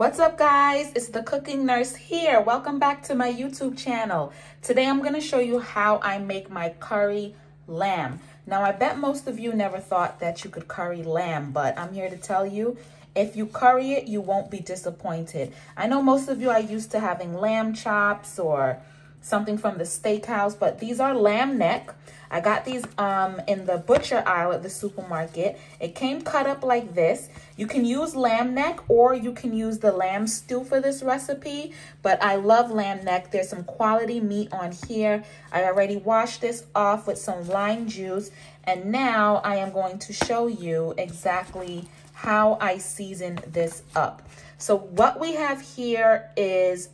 What's up, guys? It's the Cooking Nurse here. Welcome back to my YouTube channel. Today I'm going to show you how I make my curry lamb. Now, I bet most of you never thought that you could curry lamb, but I'm here to tell you, if you curry it, you won't be disappointed. I know most of you are used to having lamb chops or something from the steakhouse, but these are lamb neck. I got these in the butcher aisle at the supermarket. It came cut up like this. You can use lamb neck or you can use the lamb stew for this recipe, but I love lamb neck. There's some quality meat on here. I already washed this off with some lime juice, and now I am going to show you exactly how I season this up. So what we have here is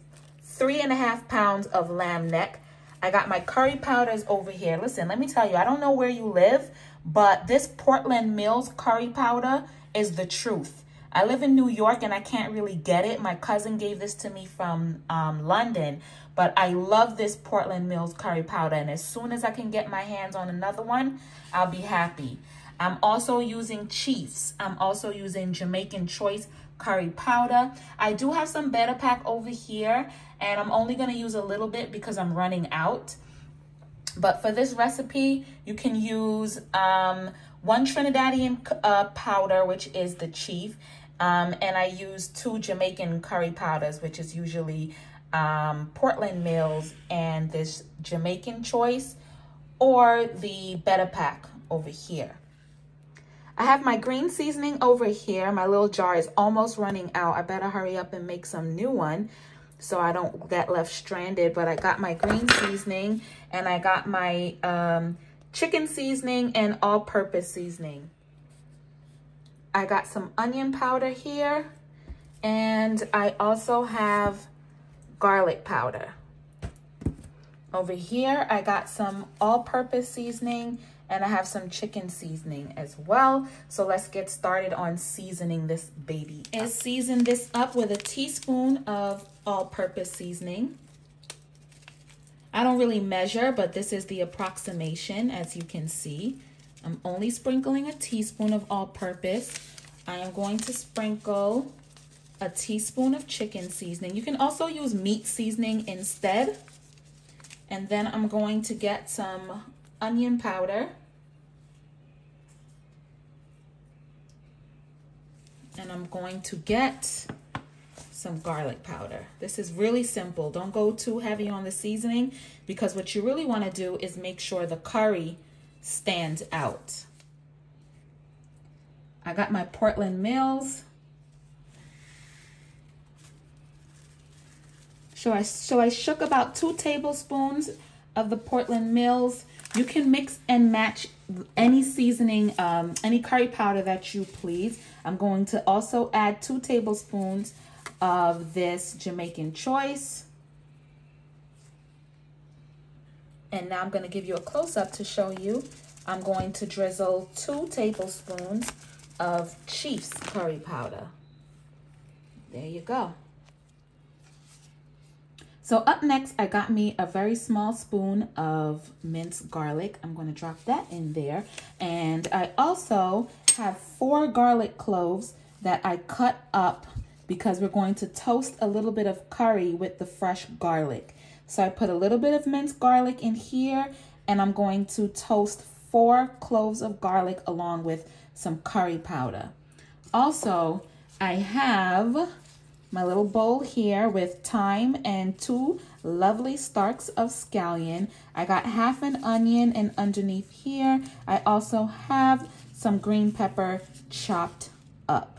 3.5 pounds of lamb neck. I got my curry powders over here. Listen, let me tell you, I don't know where you live, but this Portland Mills curry powder is the truth. I live in New York and I can't really get it. My cousin gave this to me from London, but I love this Portland Mills curry powder. And as soon as I can get my hands on another one, I'll be happy. I'm also using Chiefs. I'm also using Jamaican Choice curry powder. I do have some Better Pack over here, and I'm only going to use a little bit because I'm running out. But for this recipe, you can use one Trinidadian powder, which is the Chief, and I use 2 Jamaican curry powders, which is usually Portland Mills and this Jamaican Choice or the Better Pack over here. I have my green seasoning over here. My little jar is almost running out. I better hurry up and make some new one so I don't get left stranded. But I got my green seasoning and I got my chicken seasoning and all-purpose seasoning. I got some onion powder here, and I also have garlic powder. Over here, I got some all-purpose seasoning, and I have some chicken seasoning as well. So let's get started on seasoning this baby. I season this up with a teaspoon of all-purpose seasoning. I don't really measure, but this is the approximation, as you can see. I'm only sprinkling a teaspoon of all-purpose. I am going to sprinkle a teaspoon of chicken seasoning. You can also use meat seasoning instead. And then I'm going to get some onion powder. And I'm going to get some garlic powder. This is really simple. Don't go too heavy on the seasoning, because what you really want to do is make sure the curry stands out. I got my Portland Mills. So I shook about 2 tablespoons of the Portland Mills. You can mix and match any seasoning, any curry powder that you please. I'm going to also add 2 tablespoons of this Jamaican Choice. And now I'm going to give you a close-up to show you. I'm going to drizzle 2 tablespoons of Chief's curry powder. There you go. So up next, I got me a very small spoon of minced garlic. I'm going to drop that in there. And I also have 4 garlic cloves that I cut up because we're going to toast a little bit of curry with the fresh garlic. So I put a little bit of minced garlic in here, and I'm going to toast 4 cloves of garlic along with some curry powder. Also, I have my little bowl here with thyme and 2 lovely stalks of scallion. I got half an onion, and underneath here, I also have some green pepper chopped up.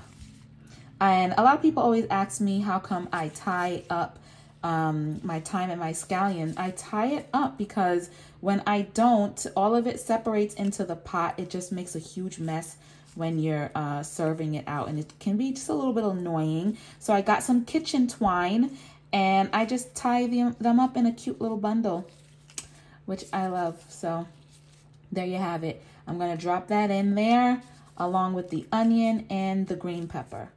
And a lot of people always ask me how come I tie up my thyme and my scallion. I tie it up because when I don't, all of it separates into the pot. It just makes a huge mess when you're serving it out, and it can be just a little bit annoying. So I got some kitchen twine, and I just tie them up in a cute little bundle, which I love. So there you have it. I'm going to drop that in there along with the onion and the green pepper.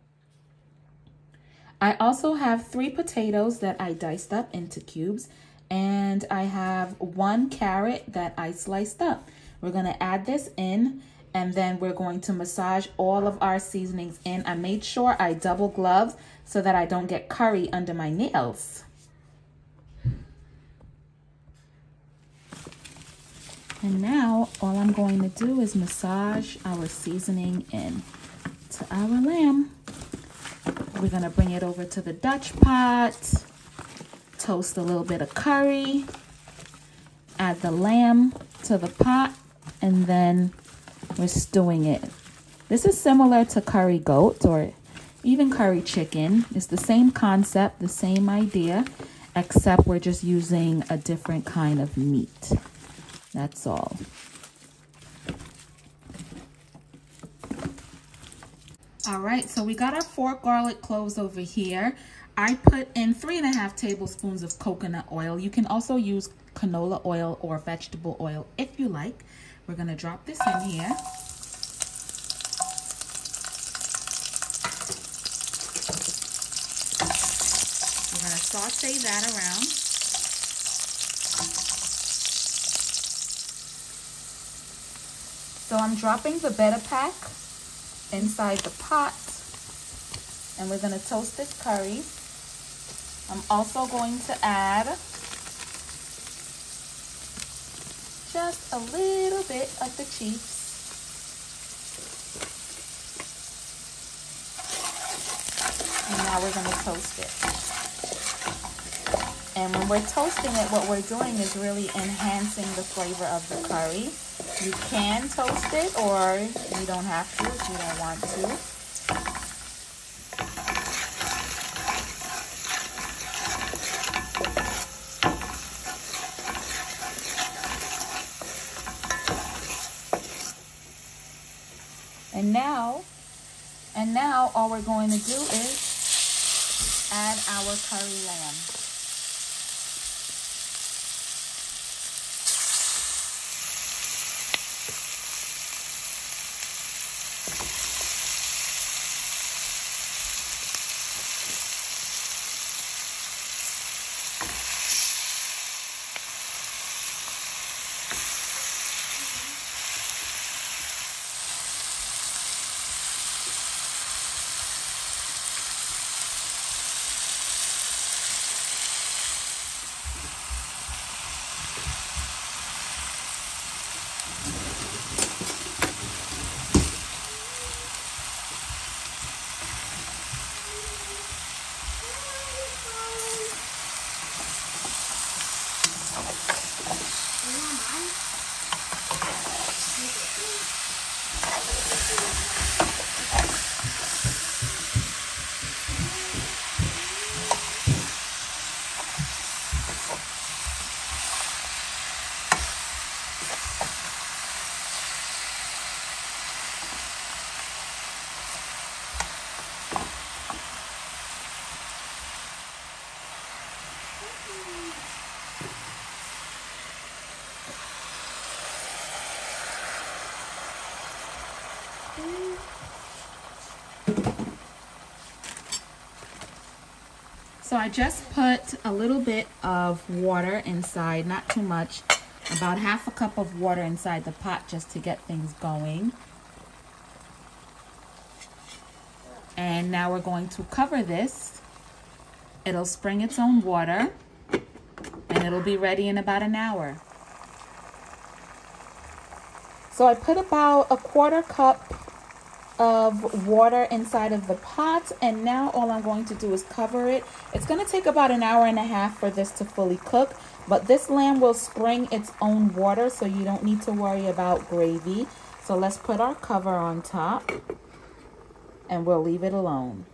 I also have 3 potatoes that I diced up into cubes, and I have 1 carrot that I sliced up. We're going to add this in, And then we're going to massage all of our seasonings in. I made sure I double glove so that I don't get curry under my nails. And now all I'm going to do is massage our seasoning in to our lamb. We're going to bring it over to the Dutch pot, toast a little bit of curry, add the lamb to the pot, and then we're stewing it. This is similar to curry goat or even curry chicken. It's the same concept, the same idea, except we're just using a different kind of meat. That's all. All right, so we got our 4 garlic cloves over here. I put in 3.5 tablespoons of coconut oil. You can also use canola oil or vegetable oil if you like. We're gonna drop this in here. We're gonna saute that around. So I'm dropping the better pack inside the pot, and we're gonna toast this curry. I'm also going to add just a little bit of the chips. And now we're gonna toast it. And when we're toasting it, what we're doing is really enhancing the flavor of the curry. You can toast it, or you don't have to if you don't want to. And now all we're going to do is add our curry lamb. So I just put a little bit of water inside, not too much, about half a cup of water inside the pot just to get things going. And now we're going to cover this. It'll spring its own water, and it'll be ready in about an hour. So I put about a 1/4 cup of water inside of the pot, and now all I'm going to do is cover it. It's going to take about an hour and a half for this to fully cook, but this lamb will spring its own water, so you don't need to worry about gravy. So let's put our cover on top, and we'll leave it alone.